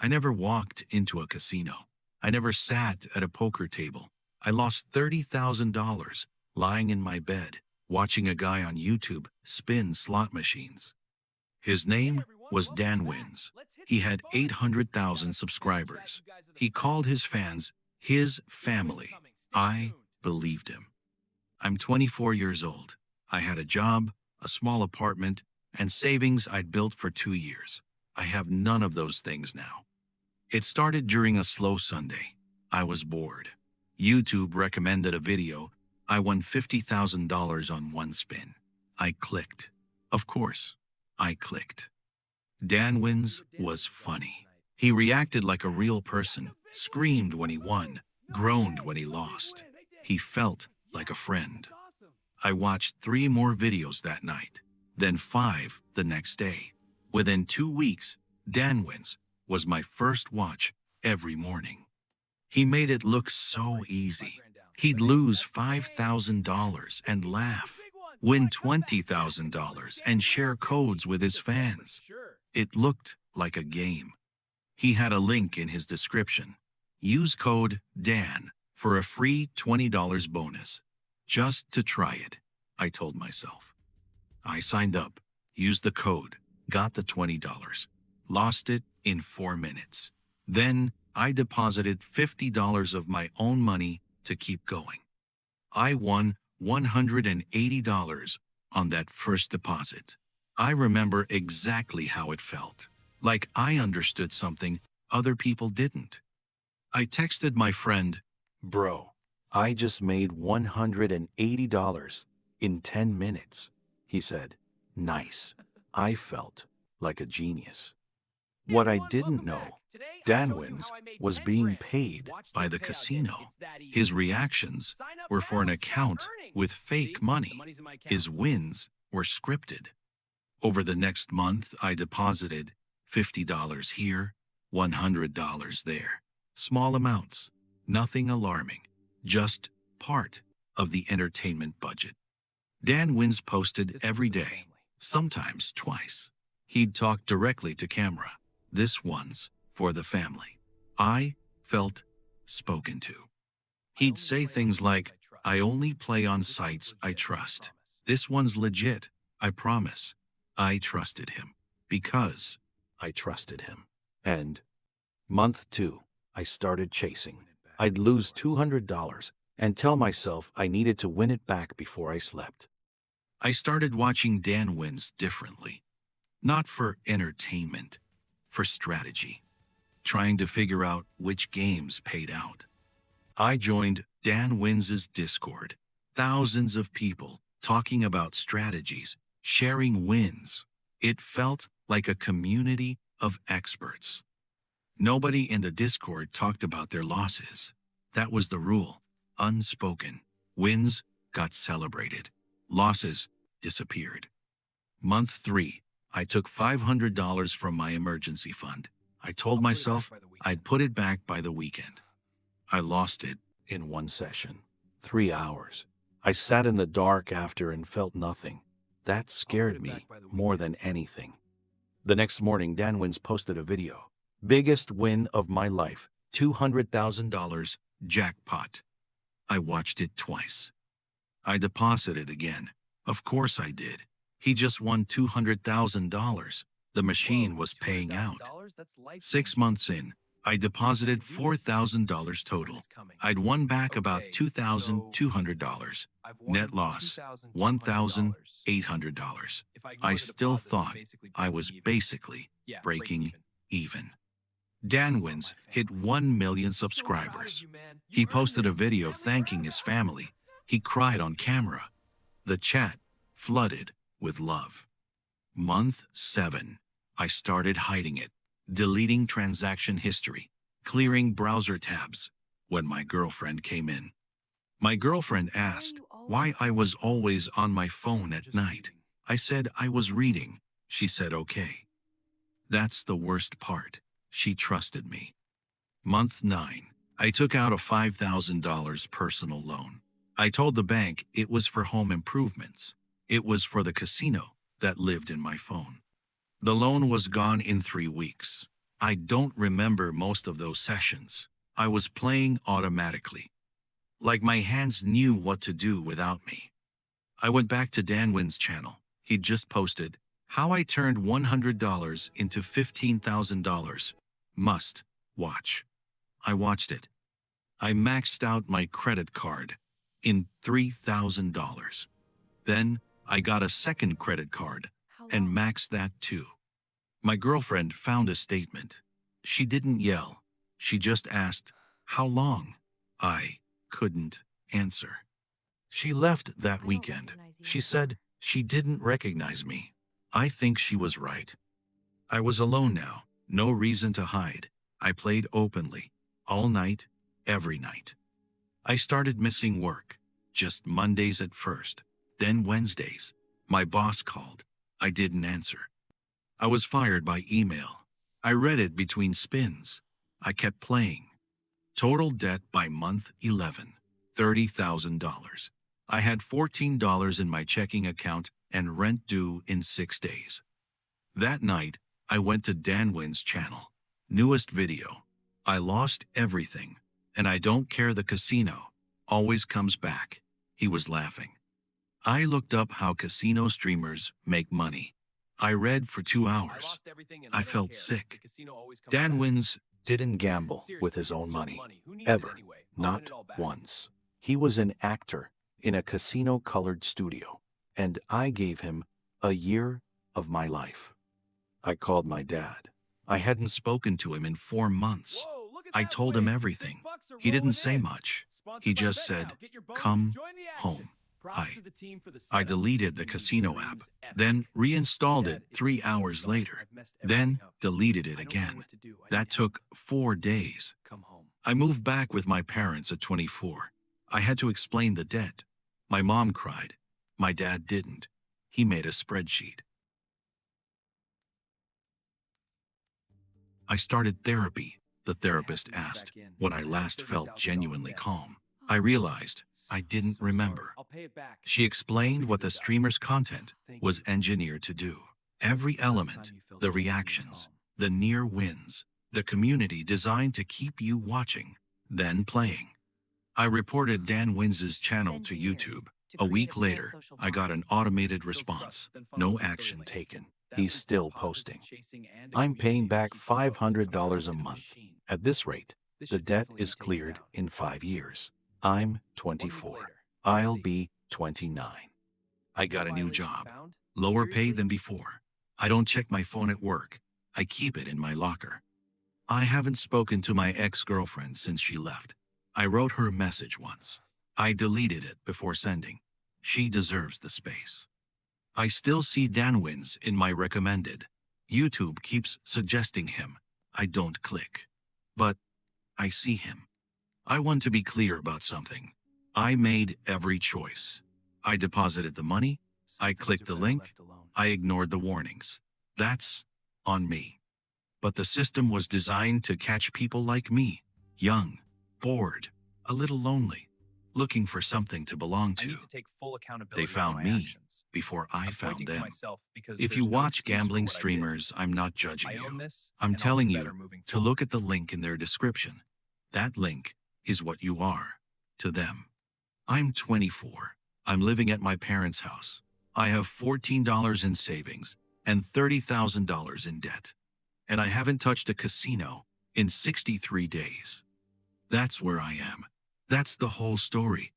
I never walked into a casino. I never sat at a poker table. I lost $30,000 lying in my bed, watching a guy on YouTube spin slot machines. His name was DanWins. He had 800,000 subscribers. He called his fans his family. I believed him. I'm 24 years old. I had a job, a small apartment, and savings I'd built for 2 years. I have none of those things now. It started during a slow Sunday. I was bored. YouTube recommended a video. I won $50,000 on one spin. I clicked. Of course, I clicked. DanWins was funny. He reacted like a real person, screamed when he won, groaned when he lost. He felt like a friend. I watched 3 more videos that night, then 5 the next day. Within 2 weeks, DanWins was my first watch every morning. He made it look so easy. He'd lose $5,000 and laugh, win $20,000 and share codes with his fans. It looked like a game. He had a link in his description. Use code DAN for a free $20 bonus. Just to try it, I told myself. I signed up, used the code, got the $20, lost it in 4 minutes. Then I deposited $50 of my own money to keep going. I won $180 on that first deposit. I remember exactly how it felt, like I understood something other people didn't. I texted my friend, "Bro, I just made $180 in 10 minutes." He said, "Nice." I felt like a genius. What I didn't know, DanWins was being paid by the casino. His reactions were for an account with fake money. His wins were scripted. Over the next month, I deposited $50 here, $100 there. Small amounts, nothing alarming, just part of the entertainment budget. DanWins posted every day, sometimes twice. He'd talk directly to camera. This one's for the family. I felt spoken to. He'd say things like, "I only play on sites I trust. This one's legit, I promise." I trusted him because I trusted him. And month 2, I started chasing. I'd lose $200 and tell myself I needed to win it back before I slept. I started watching DanWins differently. Not for entertainment, for strategy. Trying to figure out which games paid out. I joined DanWins' Discord. Thousands of people talking about strategies, sharing wins. It felt like a community of experts. Nobody in the Discord talked about their losses. That was the rule, unspoken. Wins got celebrated. Losses disappeared. Month 3, I took $500 from my emergency fund. I told myself I'd put it back by the weekend. I lost it in one session, 3 hours. I sat in the dark after and felt nothing. That scared me more than anything. The next morning, DanWins posted a video. Biggest win of my life, $200,000 jackpot. I watched it twice. I deposited again. Of course I did. He just won $200,000. The machine was paying out. 6 months in, I deposited $4,000 total. I'd won back about $2,200. Net loss, $1,800. I still thought I was basically breaking even. DanWins hit 1 million subscribers. He posted a video thanking his family. He cried on camera. The chat flooded with love. Month 7, I started hiding it, deleting transaction history, clearing browser tabs when my girlfriend came in. My girlfriend asked why I was always on my phone at night. I said I was reading. She said okay. That's the worst part. She trusted me. Month 9, I took out a $5,000 personal loan. I told the bank it was for home improvements. It was for the casino that lived in my phone. The loan was gone in 3 weeks. I don't remember most of those sessions. I was playing automatically, like my hands knew what to do without me. I went back to DanWins' channel. He'd just posted, "How I turned $100 into $15,000. Must watch." I watched it. I maxed out my credit card in $3,000. Then I got a second credit card and maxed that too. My girlfriend found a statement. She didn't yell. She just asked, "How long?" I couldn't answer. She left that weekend. She said she didn't recognize me. I think she was right. I was alone now, no reason to hide. I played openly, all night, every night. I started missing work, just Mondays at first, then Wednesdays. My boss called. I didn't answer. I was fired by email. I read it between spins. I kept playing. Total debt by month 11, $30,000. I had $14 in my checking account and rent due in 6 days. That night, I went to DanWins' channel. Newest video. I lost everything, and I don't care, the casino always comes back. He was laughing. I looked up how casino streamers make money. I read for 2 hours. I felt sick. DanWins didn't gamble with his own money, ever, not once. He was an actor in a casino-colored studio, and I gave him a year of my life. I called my dad. I hadn't spoken to him in 4 months. I told him everything. He didn't say much. He just said, "Come home." I deleted the casino app, then reinstalled it 3 hours later, then deleted it again. That took 4 days. I moved back with my parents at 24. I had to explain the debt. My mom cried. My dad didn't. He made a spreadsheet. I started therapy. The therapist asked when I last felt genuinely calm. I realized I didn't remember. She explained what the streamer's content was engineered to do. Every element, the reactions, the near wins, the community designed to keep you watching, then playing. I reported DanWins' channel to YouTube. A week later, I got an automated response. No action taken. He's still posting. I'm paying back $500 a month. At this rate, the debt is cleared in 5 years. I'm 24. I'll be 29. I got a new job. Lower pay than before. I don't check my phone at work. I keep it in my locker. I haven't spoken to my ex-girlfriend since she left. I wrote her a message once. I deleted it before sending. She deserves the space. I still see DanWins in my recommended. YouTube keeps suggesting him. I don't click. But I see him. I want to be clear about something. I made every choice. I deposited the money. I clicked the link. I ignored the warnings. That's on me. But the system was designed to catch people like me, young, bored, a little lonely, looking for something to belong to. They found me before I found them. If you watch gambling streamers, I'm not judging you. I'm telling you to look at the link in their description. That link is what you are to them. I'm 24. I'm living at my parents' house. I have $14 in savings and $30,000 in debt. And I haven't touched a casino in 63 days. That's where I am. That's the whole story.